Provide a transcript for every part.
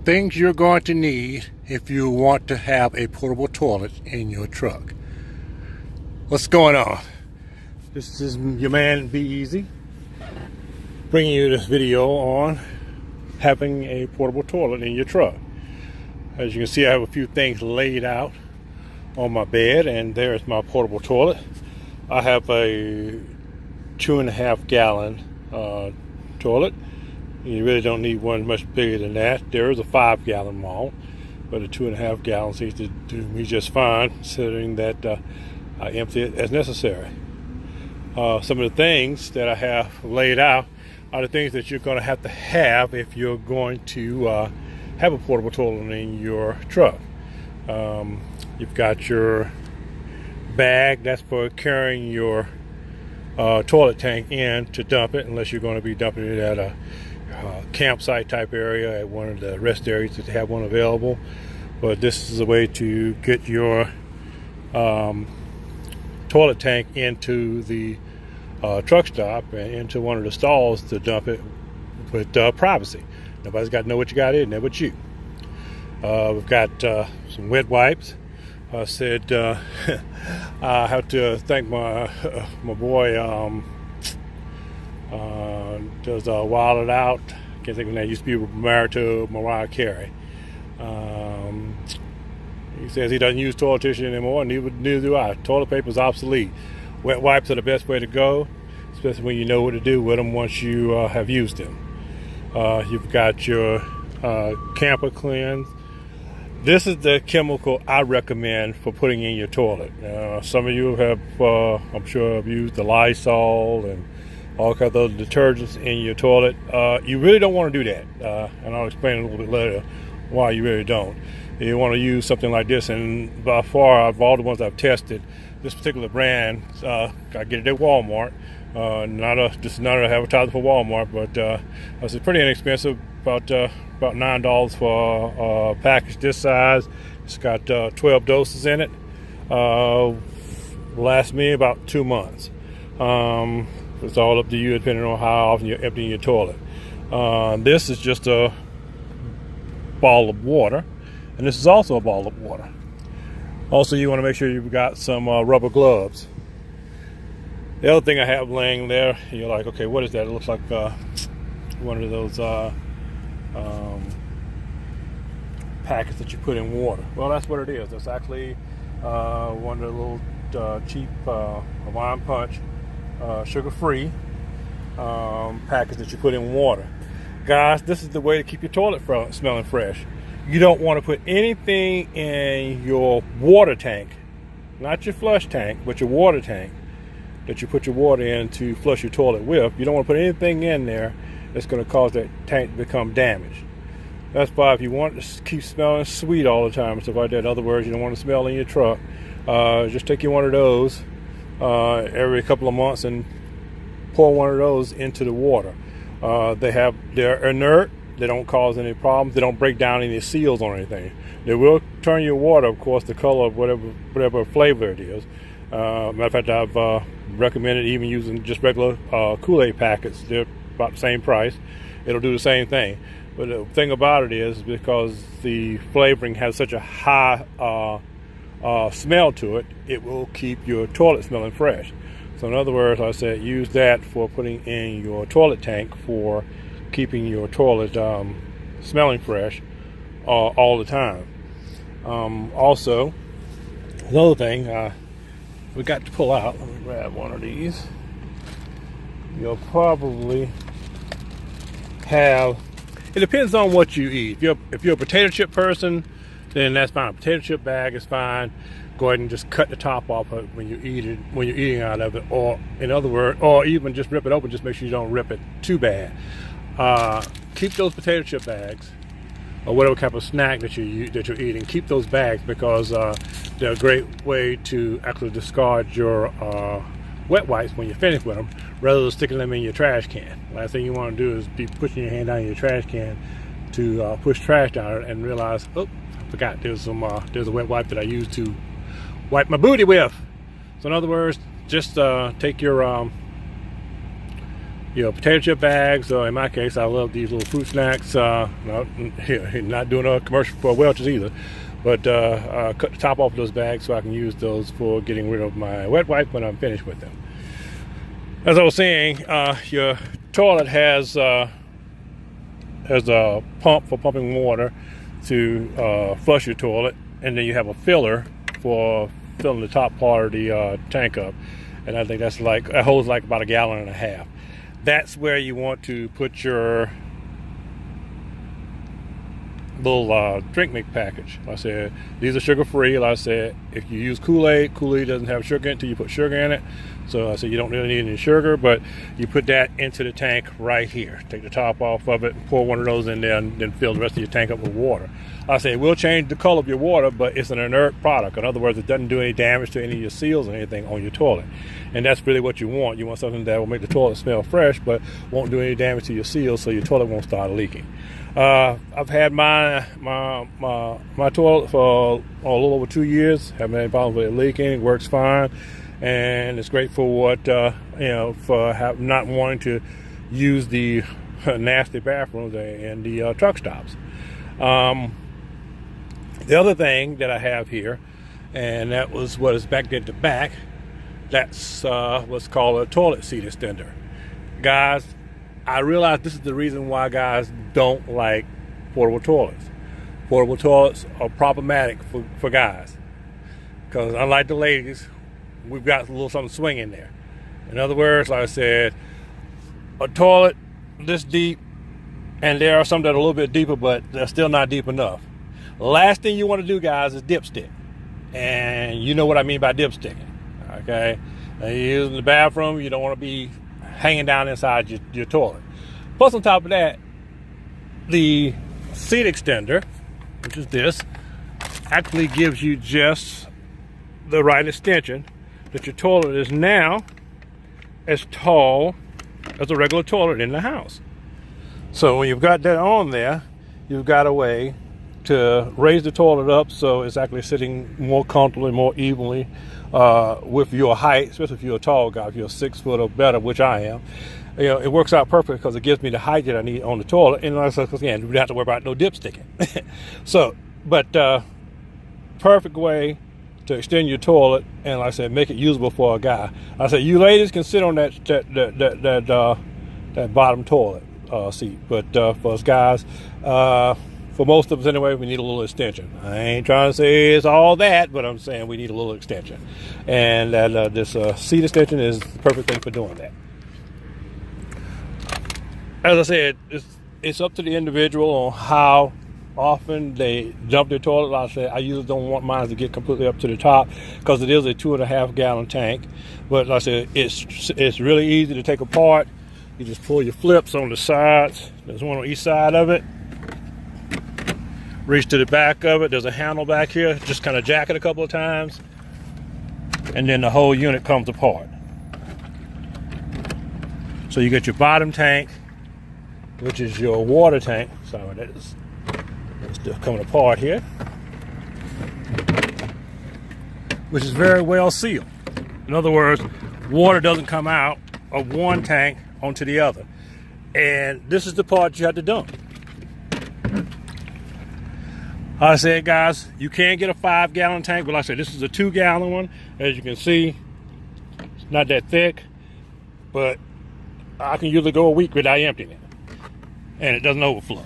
Things you're going to need if you want to have a portable toilet in your truck. What's going on? This is your man Be Easy, bringing you this video on having a portable toilet in your truck. As you can see, I have a few things laid out on my bed, and there's my portable toilet. I have a 2.5 gallon toilet. You really don't need one much bigger than that. There is a 5 gallon model, but a 2.5 gallon seems to do me just fine, considering that I empty it as necessary. Some of the things that I have laid out are the things that you're going to have if you're going to have a portable toilet in your truck. You've got your bag, that's for carrying your toilet tank in to dump it, unless you're going to be dumping it at a campsite type area, at one of the rest areas that they have one available. But this is a way to get your toilet tank into the truck stop and into one of the stalls to dump it with privacy. Nobody's got to know what you got in there but you. We've got some wet wipes. I said I have to thank my boy does Wild It Out. I can't think of his name. Used to be married to Mariah Carey. He says he doesn't use toilet tissue anymore, and neither do I. Toilet paper is obsolete. Wet wipes are the best way to go, especially when you know what to do with them once you have used them. You've got your camper cleanse. This is the chemical I recommend for putting in your toilet. Some of you have, I'm sure, have used the Lysol and all kinds of other detergents in your toilet. You really don't want to do that, and I'll explain a little bit later why you really don't. You want to use something like this, and by far, of all the ones I've tested, this particular brand, I get it at Walmart. This is not an advertisement for Walmart, but it's pretty inexpensive. About $9 for a package this size. It's got 12 doses in it. Lasts me about 2 months. It's all up to you, depending on how often you're emptying your toilet. This is just a ball of water, and this is also a ball of water. Also, you want to make sure you've got some rubber gloves. The other thing I have laying there, you're like, okay, what is that? It looks like one of those packets that you put in water. Well, that's what it is. It's actually one of the little cheap Hawaiian Punch sugar-free packets that you put in water. Guys, this is the way to keep your toilet smelling fresh. You don't want to put anything in your water tank, not your flush tank, but your water tank that you put your water in to flush your toilet with. You don't want to put anything in there that's going to cause that tank to become damaged. That's why if you want to keep smelling sweet all the time and stuff like that, in other words, you don't want to smell in your truck, just take you one of those every couple of months and pour one of those into the water. They're inert. They don't cause any problems. They don't break down any seals or anything. They will turn your water, of course, the color of whatever flavor it is. Matter of fact, I've recommended even using just regular Kool-Aid packets. They're about the same price. It'll do the same thing. But the thing about it is, because the flavoring has such a high smell to it, it will keep your toilet smelling fresh. So in other words, like I said, use that for putting in your toilet tank for keeping your toilet smelling fresh all the time. Also, another thing we got to pull out. Let me grab one of these. You'll probably have. It depends on what you eat. If you're a potato chip person, then that's fine. A potato chip bag is fine. Go ahead and just cut the top off of it when you eat it, when you're eating out of it, or in other words, or even just rip it open. Just make sure you don't rip it too bad. Keep those potato chip bags, or whatever type of snack that you're eating. Keep those bags, because they're a great way to actually discard your wet wipes when you're finished with them, rather than sticking them in your trash can. Last thing you want to do is be pushing your hand down in your trash can to push trash down and realize, oh, I forgot there's a wet wipe that I used to wipe my booty with. So in other words, just take your potato chip bags, or in my case, I love these little fruit snacks. Not doing a commercial for Welch's either, but cut the top off of those bags so I can use those for getting rid of my wet wipe when I'm finished with them. As I was saying, your toilet has a pump for pumping water to flush your toilet, and then you have a filler for filling the top part of the tank up, and I think that holds like about 1.5 gallons. That's where you want to put your little drink mix package. Like I said, these are sugar free. Like I said, if you use Kool-Aid doesn't have sugar in it until you put sugar in it. So I said you don't really need any sugar, but you put that into the tank right here. Take the top off of it, pour one of those in there, and then fill the rest of your tank up with water. Like I say, it will change the color of your water, but it's an inert product. In other words, it doesn't do any damage to any of your seals or anything on your toilet. And that's really what you want. You want something that will make the toilet smell fresh, but won't do any damage to your seals, so your toilet won't start leaking. I've had my toilet for a little over 2 years. Haven't had any problems with it leaking. It works fine, and it's great for what for not wanting to use the nasty bathrooms and the truck stops. The other thing that I have here, and that was what is back at the back, that's what's called a toilet seat extender. Guys, I realize this is the reason why guys don't like portable toilets. Portable toilets are problematic for guys, because unlike the ladies, we've got a little something swinging there. In other words, like I said, a toilet this deep, and there are some that are a little bit deeper, but they're still not deep enough. The last thing you want to do, guys, is dipstick. And you know what I mean by dipsticking. Okay? Now, you're using the bathroom, you don't want to be hanging down inside your toilet. Plus, on top of that, the seat extender, which is this, actually gives you just the right extension that your toilet is now as tall as a regular toilet in the house. So when you've got that on there, you've got a way to raise the toilet up so it's actually sitting more comfortably, more evenly with your height, especially if you're a tall guy. If you're 6 foot or better, which I am, it works out perfect because it gives me the height that I need on the toilet. And again, we don't have to worry about no dipsticking. Perfect way to extend your toilet, and like I said, make it usable for a guy. I said, you ladies can sit on that bottom toilet seat, but for us guys, for most of us anyway, we need a little extension. I ain't trying to say it's all that, but I'm saying we need a little extension, and this seat extension is the perfect thing for doing that. As I said, it's up to the individual on how often they dump their toilet. Like I said, I usually don't want mine to get completely up to the top because it is a 2.5 gallon tank. But like I said, it's really easy to take apart. You just pull your flips on the sides. There's one on each side of it. Reach to the back of it. There's a handle back here. Just kind of jack it a couple of times, and then the whole unit comes apart. So you get your bottom tank, which is your water tank. Sorry, it's still coming apart here, which is very well sealed. In other words, water doesn't come out of one tank onto the other. And this is the part you have to dump. I said, guys, you can get a 5 gallon tank, but like I said, this is a 2 gallon one. As you can see, it's not that thick, but I can usually go a week without emptying it, and it doesn't overflow.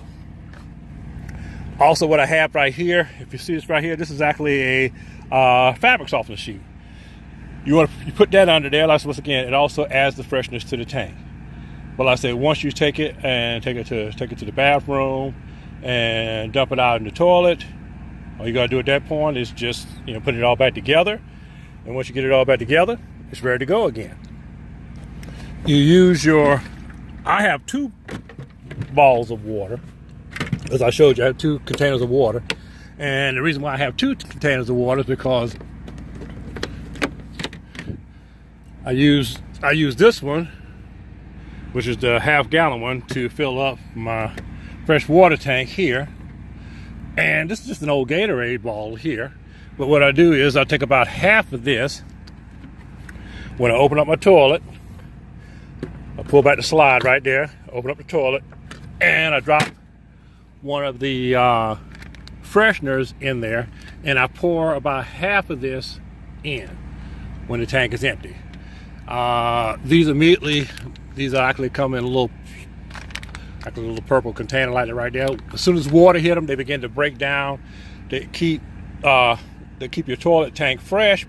Also, what I have right here, if you see this right here, this is actually a fabric softener sheet. You put that under there. Like once again, it also adds the freshness to the tank. But like I said, once you take it to the bathroom and dump it out in the toilet, all you gotta do at that point is just put it all back together. And once you get it all back together, it's ready to go again. You use I have 2 balls of water. As I showed you, I have 2 containers of water. And the reason why I have 2 containers of water is because I use this one, which is the 1/2 gallon one, to fill up my fresh water tank here. And this is just an old Gatorade ball here. But what I do is I take about half of this when I open up my toilet. I pull back the slide right there, open up the toilet, and I drop one of the fresheners in there, and I pour about half of this in when the tank is empty. These actually come in a little purple container like that right there. As soon as water hit them, they begin to break down. They keep your toilet tank fresh,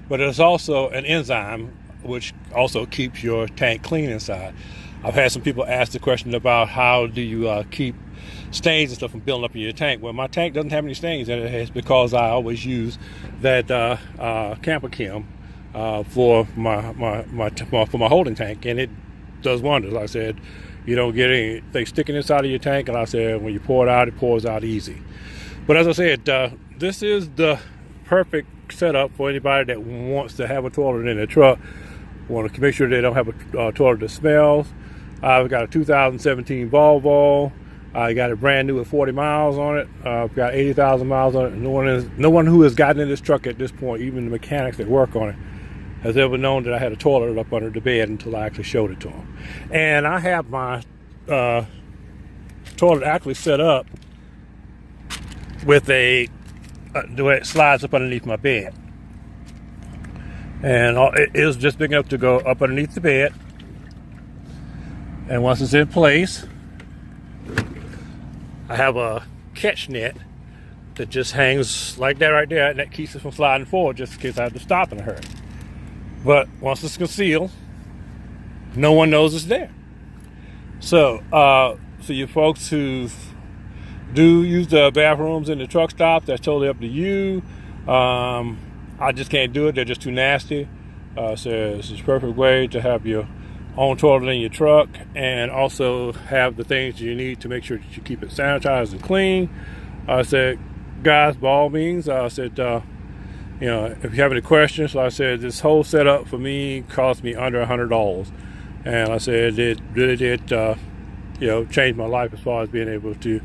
but there's also an enzyme which also keeps your tank clean inside. I've had some people ask the question about how do you keep stains and stuff from building up in your tank. Well, my tank doesn't have any stains in it. It's because I always use that camper chem for my holding tank, and it does wonders. Like I said, you don't get anything sticking inside of your tank, and like I said, when you pour it out, it pours out easy. But as I said, this is the perfect setup for anybody that wants to have a toilet in their truck. Want to make sure they don't have a toilet that smells. I've got a 2017 Volvo. I got it brand new with 40 miles on it. I've got 80,000 miles on it. No one who has gotten in this truck at this point, even the mechanics that work on it, has ever known that I had a toilet up under the bed until I actually showed it to them. And I have my toilet actually set up with the way it slides up underneath my bed. And it is just big enough to go up underneath the bed. And once it's in place, I have a catch net that just hangs like that right there, and that keeps it from sliding forward just in case I have to stop in a hurry. But once it's concealed, no one knows it's there. So you folks who do use the bathrooms in the truck stop, that's totally up to you. I just can't do it. They're just too nasty. So this is a perfect way to have your own toilet in your truck and also have the things you need to make sure that you keep it sanitized and clean. I said, guys, by all means, I said, if you have any questions, like I said, this whole setup for me cost me under $100. And I said, it really did, change my life as far as being able to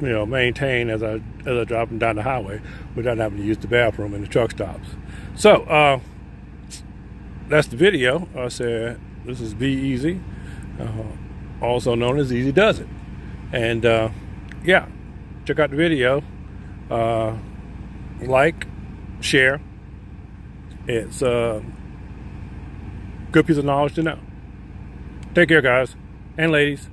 maintain as I drive them down the highway without having to use the bathroom in the truck stops. So that's the video. I said this is Be Easy, also known as Easy Does It. And check out the video. Like, share. It's a good piece of knowledge to know. Take care, guys and ladies.